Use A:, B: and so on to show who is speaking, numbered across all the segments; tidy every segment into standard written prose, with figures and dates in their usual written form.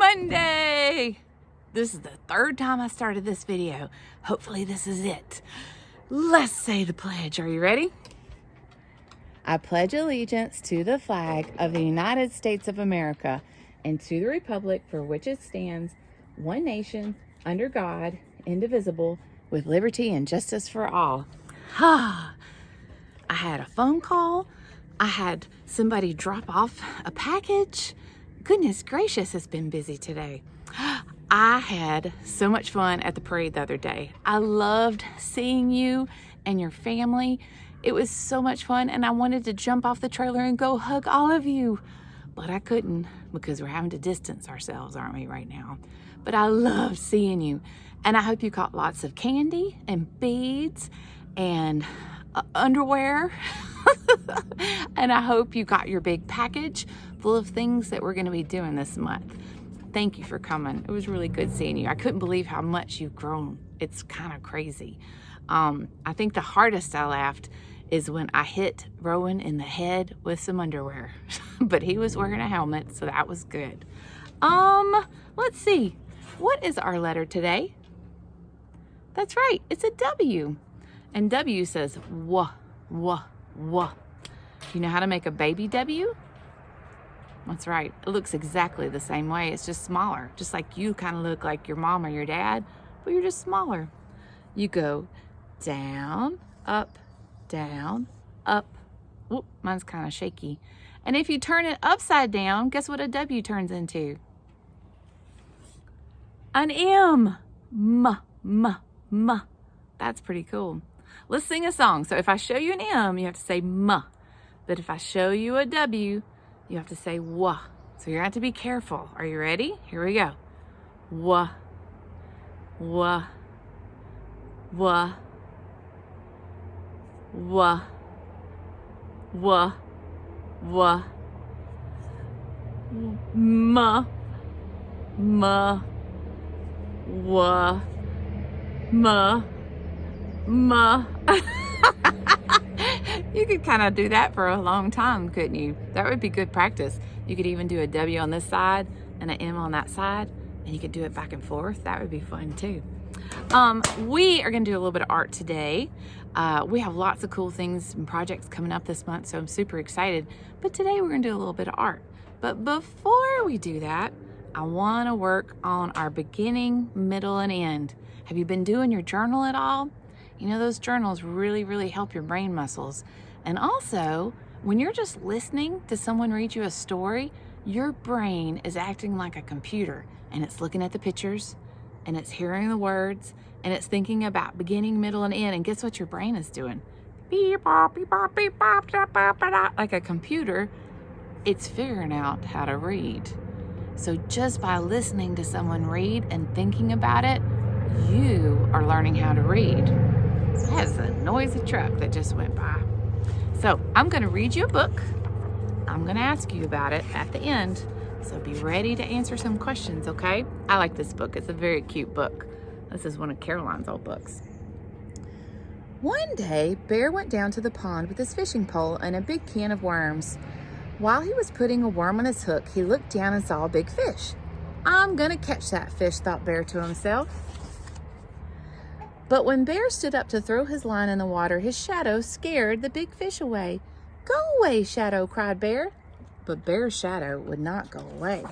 A: Monday! This is the third time I started this video. Hopefully this is it. Let's say the pledge. Are you ready? I pledge allegiance to the flag of the United States of America and to the republic for which it stands, one nation, under God, indivisible, with liberty and justice for all. I had a phone call. I had somebody drop off a package. Goodness gracious, it's been busy today. I had so much fun at the parade the other day. I loved seeing you and your family. It was so much fun, and I wanted to jump off the trailer and go hug all of you, but I couldn't because we're having to distance ourselves, aren't we, right now? But I loved seeing you, and I hope you caught lots of candy and beads and underwear. And I hope you got your big package full of things that we're going to be doing this month. Thank you for coming. It was really good seeing you. I couldn't believe how much you've grown. It's kind of crazy. I think the hardest I laughed is when I hit Rowan in the head with some underwear. But he was wearing a helmet, so that was good. Let's see. What is our letter today? That's right. It's a W. And W says wah, wah, wah. Do you know how to make a baby W? That's right. It looks exactly the same way. It's just smaller. Just like you kind of look like your mom or your dad, but you're just smaller. You go down, up, down, up. Oop, mine's kind of shaky. And if you turn it upside down, guess what a W turns into? An M. M. That's pretty cool. Let's sing a song. So if I show you an M, you have to say M. But if I show you a W, you have to say wah. So you're going to have to be careful. Are you ready? Here we go. Wah, wah, wah, wah, wah, wah, ma, ma, wah, ma, ma. You could kind of do that for a long time, couldn't you? That would be good practice. You could even do a W on this side and an M on that side, and you could do it back and forth. That would be fun too. We are going to do a little bit of art today. We have lots of cool things and projects coming up this month, so I'm super excited. But today we're going to do a little bit of art. But before we do that, I want to work on our beginning, middle, and end. Have you been doing your journal at all? You know, those journals really, really help your brain muscles. And also, when you're just listening to someone read you a story, your brain is acting like a computer, and it's looking at the pictures, and it's hearing the words, and it's thinking about beginning, middle, and end. And guess what your brain is doing? Beep, bop, beep, bop, beep, bop, da, bop, da, da. Like a computer, it's figuring out how to read. So just by listening to someone read and thinking about it, you are learning how to read. That's a noisy truck that just went by. So I'm going to read you a book. I'm going to ask you about it at the end. So be ready to answer some questions, okay? I like this book. It's a very cute book. This is one of Caroline's old books. One day, Bear went down to the pond with his fishing pole and a big can of worms. While he was putting a worm on his hook, he looked down and saw a big fish. I'm going to catch that fish, thought Bear to himself. But when Bear stood up to throw his line in the water, his shadow scared the big fish away. Go away, Shadow, cried Bear. But Bear's shadow would not go away.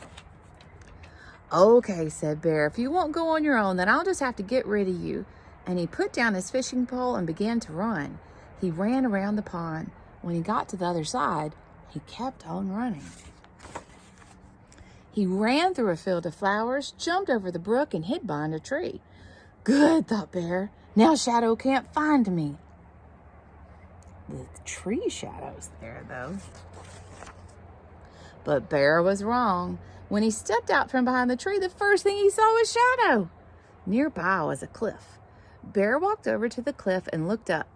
A: Okay, said Bear, if you won't go on your own, then I'll just have to get rid of you. And he put down his fishing pole and began to run. He ran around the pond. When he got to the other side, he kept on running. He ran through a field of flowers, jumped over the brook, and hid behind a tree. Good, thought Bear. Now Shadow can't find me. The tree shadow's there, though. But Bear was wrong. When he stepped out from behind the tree, the first thing he saw was Shadow. Nearby was a cliff. Bear walked over to the cliff and looked up.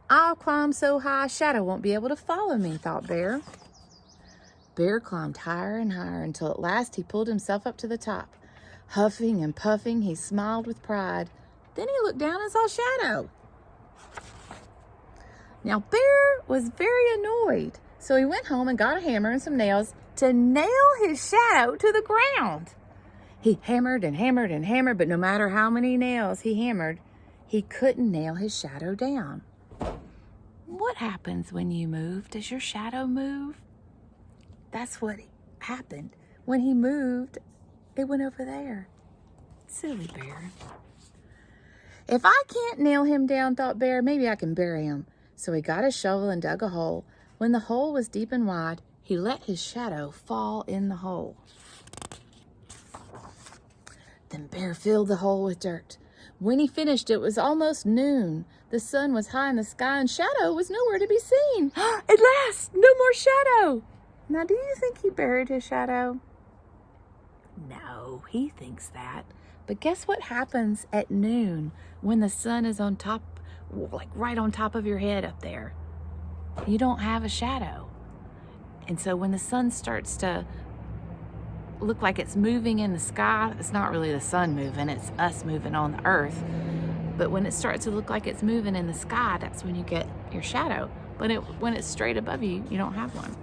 A: I'll climb so high, Shadow won't be able to follow me, thought Bear. Bear climbed higher and higher until at last he pulled himself up to the top. Huffing and puffing, he smiled with pride. Then he looked down and saw Shadow. Now, Bear was very annoyed, so he went home and got a hammer and some nails to nail his shadow to the ground. He hammered and hammered and hammered, but no matter how many nails he hammered, he couldn't nail his shadow down. What happens when you move? Does your shadow move? That's what happened. When he moved, it went over there. Silly bear. If I can't nail him down, thought Bear, maybe I can bury him. So he got a shovel and dug a hole. When the hole was deep and wide, he let his shadow fall in the hole. Then Bear filled the hole with dirt. When he finished, it was almost noon. The sun was high in the sky and Shadow was nowhere to be seen. At last, no more Shadow. Now, do you think he buried his shadow? No, he thinks that. But guess what happens at noon when the sun is on top, like right on top of your head up there? You don't have a shadow. And so when the sun starts to look like it's moving in the sky, it's not really the sun moving, it's us moving on the earth. But when it starts to look like it's moving in the sky, that's when you get your shadow. But when it's straight above you, you don't have one.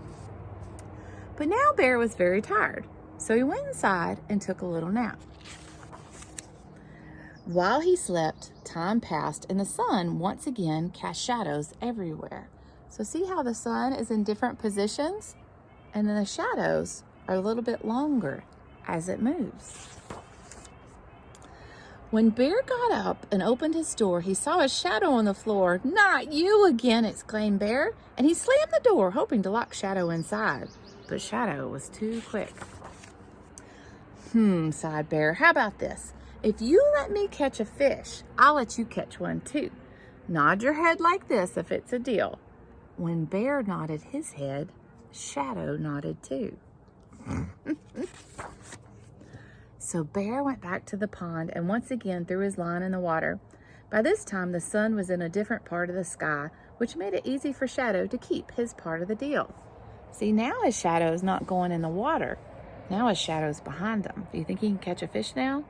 A: But now Bear was very tired, so he went inside and took a little nap. While he slept, time passed and the sun once again cast shadows everywhere. So see how the sun is in different positions? And then the shadows are a little bit longer as it moves. When Bear got up and opened his door, he saw a shadow on the floor. "Not you again," exclaimed Bear, and he slammed the door, hoping to lock Shadow inside. But Shadow was too quick. Sighed Bear. "How about this? If you let me catch a fish, I'll let you catch one too. Nod your head like this if it's a deal." When Bear nodded his head, Shadow nodded too. So Bear went back to the pond and once again threw his line in the water. By this time, the sun was in a different part of the sky, which made it easy for Shadow to keep his part of the deal. See, now his shadow is not going in the water. Now his shadow's behind him. Do you think he can catch a fish now?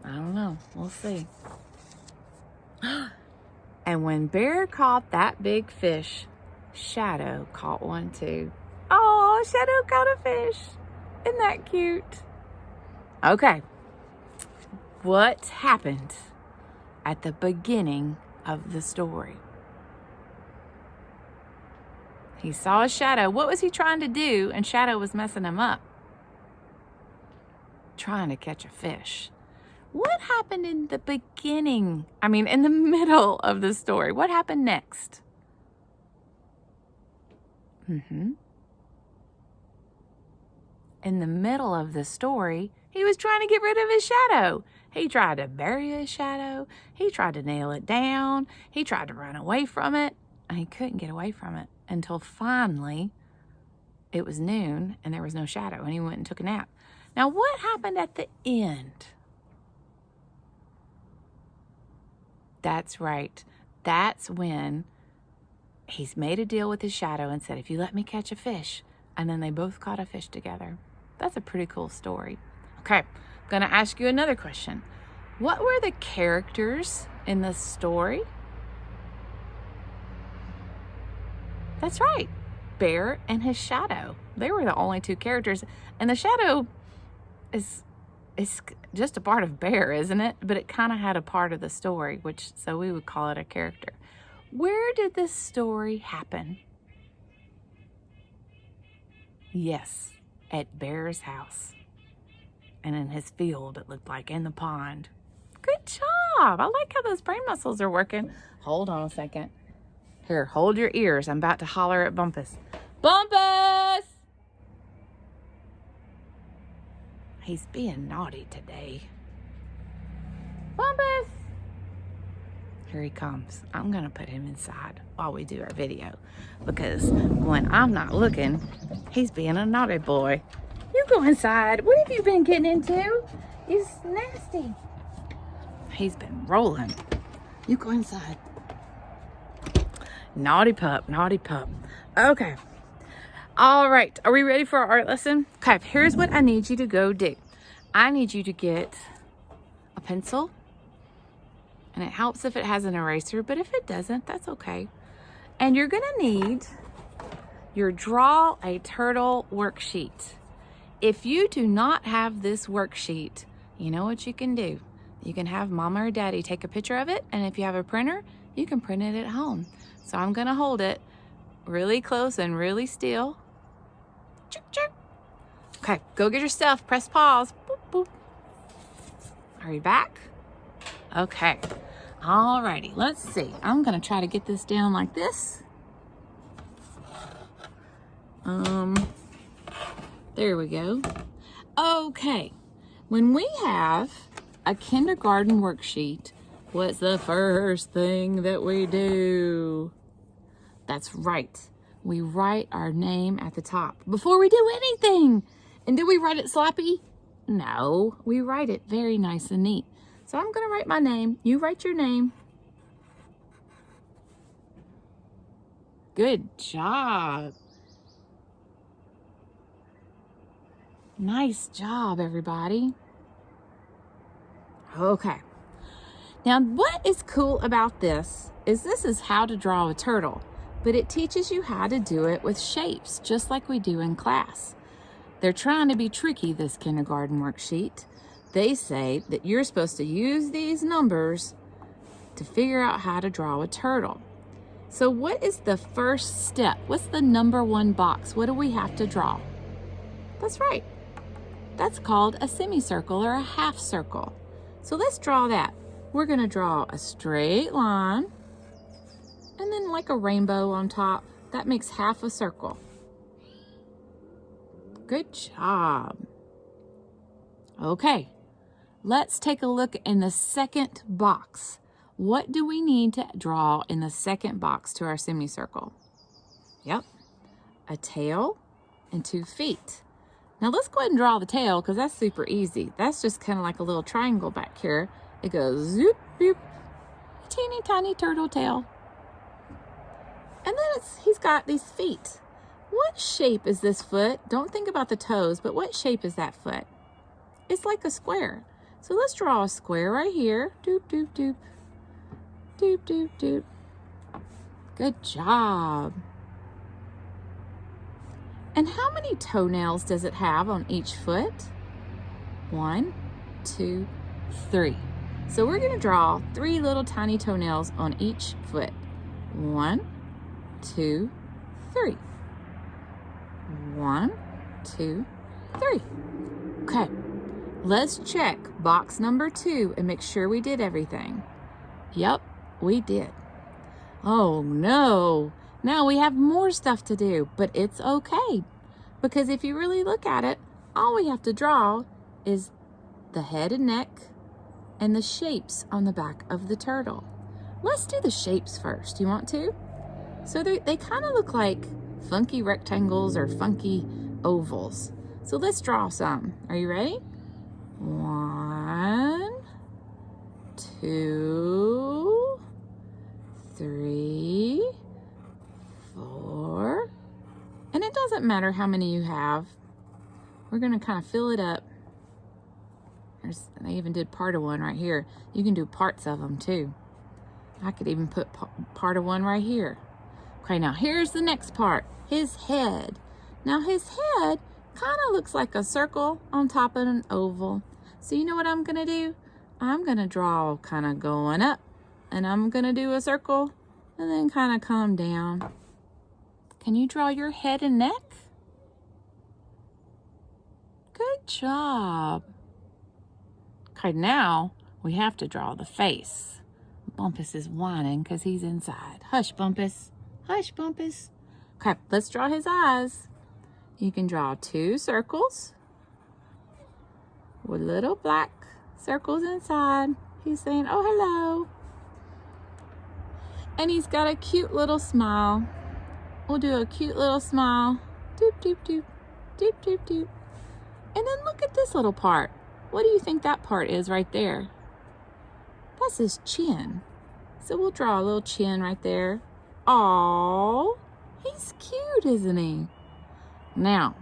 A: I don't know. We'll see. And when Bear caught that big fish, Shadow caught one too. Oh, Shadow caught a fish. Isn't that cute? Okay. What happened at the beginning of the story? He saw a shadow. What was he trying to do? And Shadow was messing him up. Trying to catch a fish. What happened in the beginning? In the middle of the story. What happened next? In the middle of the story, he was trying to get rid of his shadow. He tried to bury his shadow. He tried to nail it down. He tried to run away from it. And he couldn't get away from it until finally it was noon and there was no shadow and he went and took a nap. Now, what happened at the end? That's right. That's when he's made a deal with his shadow and said, "If you let me catch a fish," and then they both caught a fish together. That's a pretty cool story. Okay, I'm going to ask you another question. What were the characters in the story? That's right. Bear and his shadow. They were the only two characters. And the shadow is just a part of Bear, isn't it? But it kind of had a part of the story, so we would call it a character. Where did this story happen? Yes, at Bear's house. And in his field, it looked like, in the pond. Good job. I like how those brain muscles are working. Hold on a second. Here, hold your ears. I'm about to holler at Bumpus. Bumpus! He's being naughty today. Bumpus! Here he comes. I'm going to put him inside while we do our video. Because when I'm not looking, he's being a naughty boy. You go inside. What have you been getting into? He's nasty. He's been rolling. You go inside. Naughty pup, naughty pup. Okay. All right. Are we ready for our art lesson? Okay. Here's what I need you to go do. I need you to get a pencil. And it helps if it has an eraser, but if it doesn't, that's okay. And you're going to need your Draw a Turtle worksheet. If you do not have this worksheet, you know what you can do? You can have Mama or Daddy take a picture of it, and if you have a printer, you can print it at home. So I'm gonna hold it really close and really still. Okay, go get your stuff, press pause. Boop, boop. Are you back? Okay, alrighty, let's see. I'm gonna try to get this down like this. There we go. Okay, when we have a kindergarten worksheet, what's the first thing that we do? That's right. We write our name at the top before we do anything. And do we write it sloppy? No, we write it very nice and neat. So I'm gonna write my name. You write your name. Good job. Nice job, everybody. Okay. Now, what is cool about this is how to draw a turtle, but it teaches you how to do it with shapes, just like we do in class. They're trying to be tricky, this kindergarten worksheet. They say that you're supposed to use these numbers to figure out how to draw a turtle. So what is the first step? What's the number one box? What do we have to draw? That's right. That's called a semicircle or a half circle. So let's draw that. We're gonna draw a straight line and then like a rainbow on top. That makes half a circle. Good job. Okay, let's take a look in the second box. What do we need to draw in the second box to our semicircle? Yep, a tail and 2 feet. Now let's go ahead and draw the tail because that's super easy. That's just kind of like a little triangle back here. It goes zoop, boop, teeny tiny turtle tail. And then he's got these feet. What shape is this foot? Don't think about the toes, but what shape is that foot? It's like a square. So let's draw a square right here. Doop, doop, doop. Doop, doop, doop. Good job. And how many toenails does it have on each foot? 1, 2, 3. So we're going to draw 3 little tiny toenails on each foot. 1, 2, 3. 1, 2, 3. Okay, let's check box number 2 and make sure we did everything. Yep, we did. Oh no, now we have more stuff to do, but it's okay. Because if you really look at it, all we have to draw is the head and neck and the shapes on the back of the turtle. Let's do the shapes first. You want to? So they kind of look like funky rectangles or funky ovals. So let's draw some. Are you ready? 1, 2, 3, 4. And it doesn't matter how many you have. We're going to kind of fill it up. They even did part of one right here. You can do parts of them too. I could even put part of one right here. Okay, now here's the next part. His head. Now his head kind of looks like a circle on top of an oval. So you know what I'm going to do? I'm going to draw kind of going up. And I'm going to do a circle and then kind of come down. Can you draw your head and neck? Good job. Okay, now we have to draw the face. Bumpus is whining because he's inside. Hush, Bumpus. Hush, Bumpus. Okay, let's draw his eyes. You can draw 2 circles with little black circles inside. He's saying, oh, hello. And he's got a cute little smile. We'll do a cute little smile. Doop, doop, doop. Doop, doop, doop. And then look at this little part. What do you think that part is right there? That's his chin. So we'll draw a little chin right there. Aww, he's cute, isn't he? Now,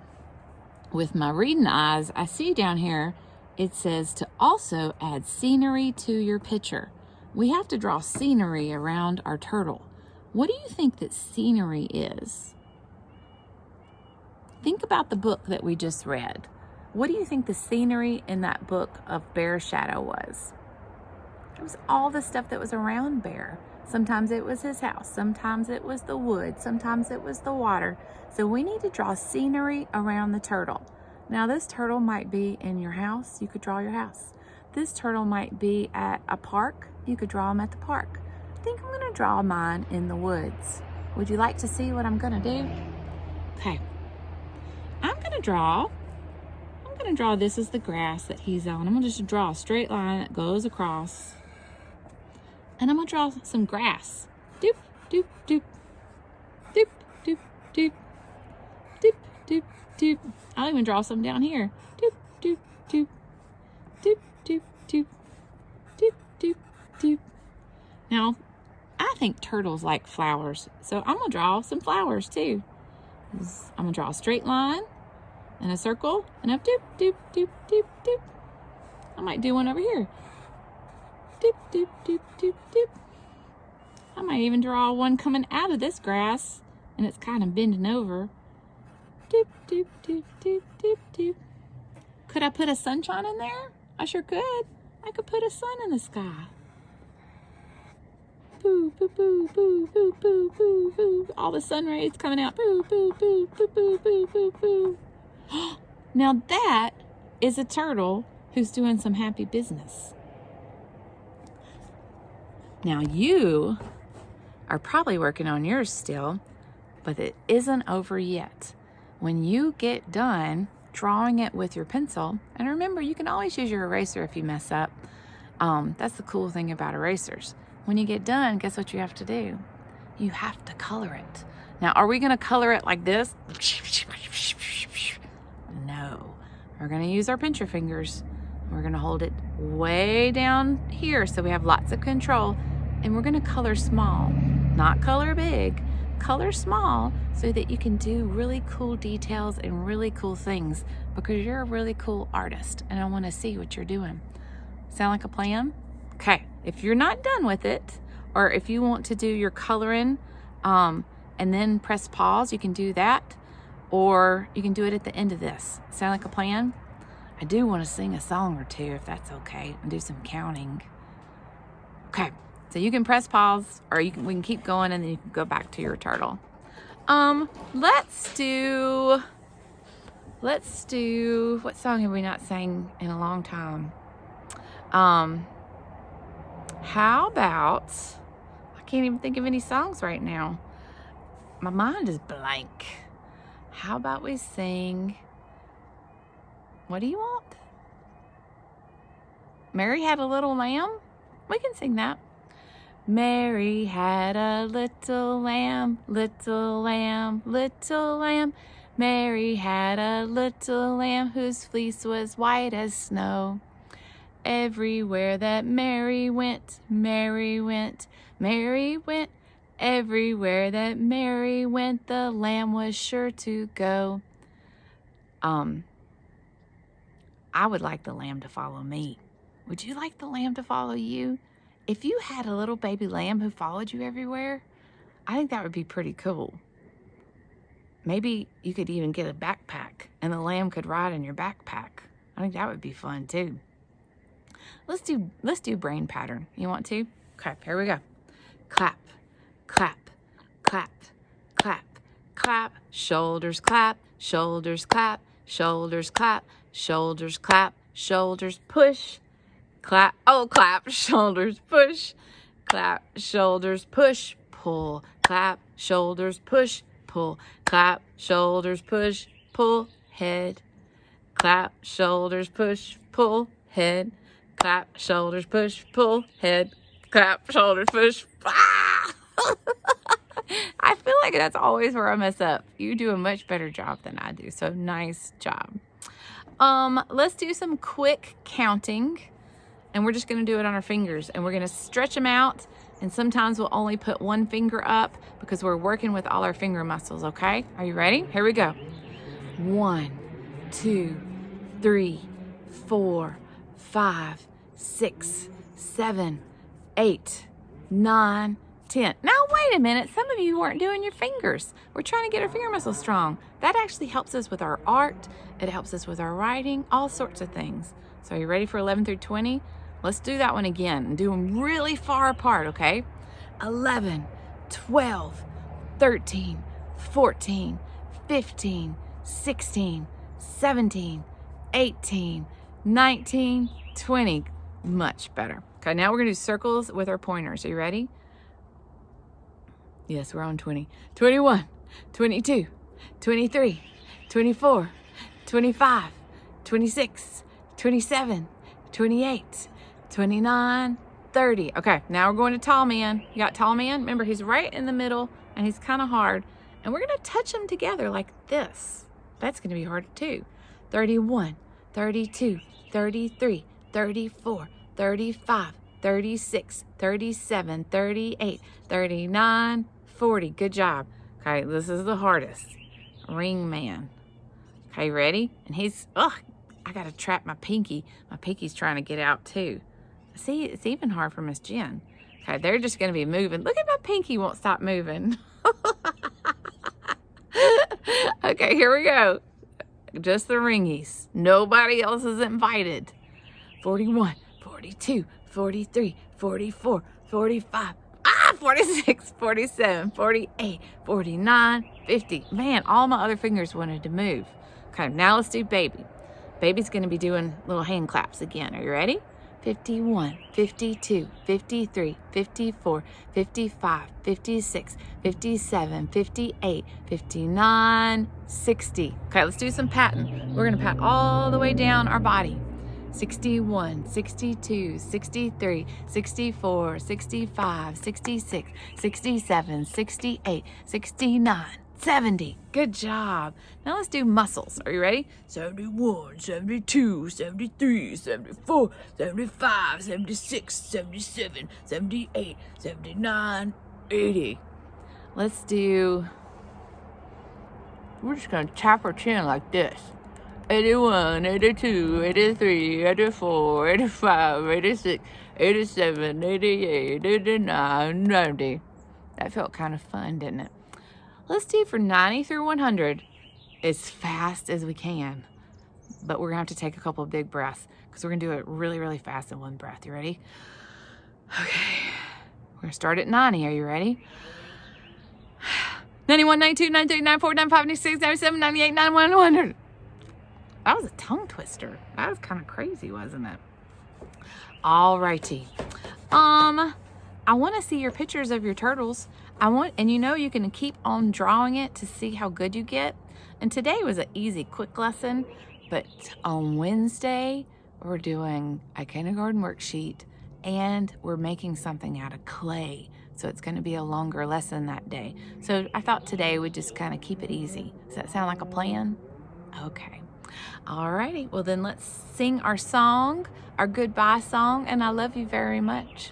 A: with my reading eyes, I see down here, it says to also add scenery to your picture. We have to draw scenery around our turtle. What do you think that scenery is? Think about the book that we just read. What do you think the scenery in that book of Bear Shadow was? It was all the stuff that was around Bear. Sometimes it was his house, sometimes it was the woods, sometimes it was the water. So we need to draw scenery around the turtle. Now this turtle might be in your house, you could draw your house. This turtle might be at a park, you could draw him at the park. I think I'm gonna draw mine in the woods. Would you like to see what I'm gonna do? Okay, I'm gonna draw this as the grass that he's on. I'm gonna just draw a straight line that goes across. And I'm gonna draw some grass. Doop, doop, doop. Doop, doop, doop. Doop, doop, doop. I'll even draw some down here. Doop, doop, doop. Doop, doop, doop. Doop, doop, doop. Now, I think turtles like flowers, so I'm gonna draw some flowers too. I'm gonna draw a straight line and a circle and a doop, doop, doop, doop, doop. I might do one over here. Doop, doop, doop, doop, doop. I might even draw one coming out of this grass and it's kind of bending over. Doop, doop, doop, doop, doop, doop. Could I put a sunshine in there? I sure could. I could put a sun in the sky. Boo, boo, boo, boo, boo, boo, boo, boo. All the sun rays coming out. Boo, boo, boo, boo, boo, boo, boo, boo. Now that is a turtle who's doing some happy business. Now you are probably working on yours still, but it isn't over yet. When you get done drawing it with your pencil, and remember, you can always use your eraser if you mess up. That's the cool thing about erasers. When you get done, guess what you have to do? You have to color it. Now, are we gonna color it like this? No, we're gonna use our pincher fingers. We're gonna hold it way down here so we have lots of control, and we're gonna color small, not color big. Color small so that you can do really cool details and really cool things, because you're a really cool artist and I want to see what you're doing. Sound like a plan? Okay, if you're not done with it, or if you want to do your coloring and then press pause, you can do that, or you can do it at the end of this. Sound like a plan? I do want to sing a song or two if that's okay, and do some counting. Okay. So you can press pause, or we can keep going and then you can go back to your turtle. Let's do, what song have we not sang in a long time? How about, I can't even think of any songs right now. My mind is blank. How about we sing, what do you want? Mary Had a Little Lamb? We can sing that. Mary had a little lamb, little lamb, little lamb. Mary had a little lamb whose fleece was white as snow. Everywhere that Mary went, Mary went, Mary went. Everywhere that Mary went, the lamb was sure to go. I would like the lamb to follow me. Would you like the lamb to follow you? If you had a little baby lamb who followed you everywhere, I think that would be pretty cool. Maybe you could even get a backpack and the lamb could ride in your backpack. I think that would be fun too. Let's do brain pattern. You want to? Okay, here we go. Clap, clap, clap, clap, clap. Shoulders clap, shoulders clap, shoulders clap, shoulders clap, shoulders push. Clap, oh, clap, shoulders, push, clap, shoulders, push, pull, clap, shoulders, push, pull, clap, shoulders, push, pull, head, clap, shoulders, push, pull, head, clap, shoulders, push, pull, head, clap, shoulders, push. Ah! I feel like that's always where I mess up. You do a much better job than I do, so nice job. Let's do some quick counting. And we're just going to do it on our fingers, and we're going to stretch them out, and sometimes we'll only put one finger up because we're working with all our finger muscles, okay? Are you ready? Here we go. 1, 2, 3, 4, 5, 6, 7, 8, 9, 10. Now, wait a minute. Some of you weren't doing your fingers. We're trying to get our finger muscles strong. That actually helps us with our art. It helps us with our writing, all sorts of things. So are you ready for 11 through 20? Let's do that one again and do them really far apart, okay? 11, 12, 13, 14, 15, 16, 17, 18, 19, 20. Much better. Okay, now we're gonna do circles with our pointers. Are you ready? Yes, we're on 20. 21, 22, 23, 24, 25, 26, 27, 28, 29, 30. Okay, now we're going to tall man. You got tall man? Remember, he's right in the middle and he's kind of hard. And we're going to touch them together like this. That's going to be hard too. 31, 32, 33, 34, 35, 36, 37, 38, 39, 40. Good job. Okay, this is the hardest. Ring man. Okay, ready? And he's, I gotta trap my pinky. My pinky's trying to get out too. See, it's even hard for Miss Jen. Okay, they're just gonna be moving. Look at my pinky won't stop moving. Okay, here we go. Just the ringies. Nobody else is invited. 41, 42, 43, 44, 45, 46, 47, 48, 49, 50. Man, all my other fingers wanted to move. Okay, now let's do baby. Baby's gonna be doing little hand claps again. Are you ready? 51, 52, 53, 54, 55, 56, 57, 58, 59, 60. Okay, let's do some patting. We're gonna pat all the way down our body. 61, 62, 63, 64, 65, 66, 67, 68, 69, 70. Good job. Now let's do muscles. Are you ready? 71, 72, 73, 74, 75, 76, 77, 78, 79, 80. Let's do, we're just going to tap our chin like this. 81, 82, 83, 84, 85, 86, 87, 88, 89, 90. That felt kind of fun, didn't it? Let's do for 90 through 100 as fast as we can. But we're going to have to take a couple of big breaths because we're going to do it really, really fast in one breath. You ready? Okay. We're going to start at 90. Are you ready? 91, 92, 93, 94, 95, 96, 97, 98, 91, 100. That was a tongue twister. That was kind of crazy, wasn't it? All righty. I want to see your pictures of your turtles. And you know you can keep on drawing it to see how good you get. And today was an easy, quick lesson. But on Wednesday, we're doing a kindergarten worksheet and we're making something out of clay. So it's going to be a longer lesson that day. So I thought today we'd just kind of keep it easy. Does that sound like a plan? Okay. All righty. Well, then let's sing our song, our goodbye song, and I love you very much.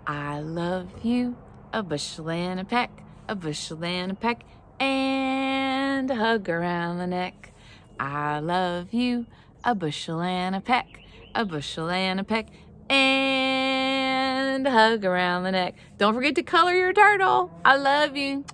A: I love you, a bushel and a peck, a bushel and a peck, and a hug around the neck. I love you, a bushel and a peck, a bushel and a peck, and a hug around the neck. Don't forget to color your turtle. I love you.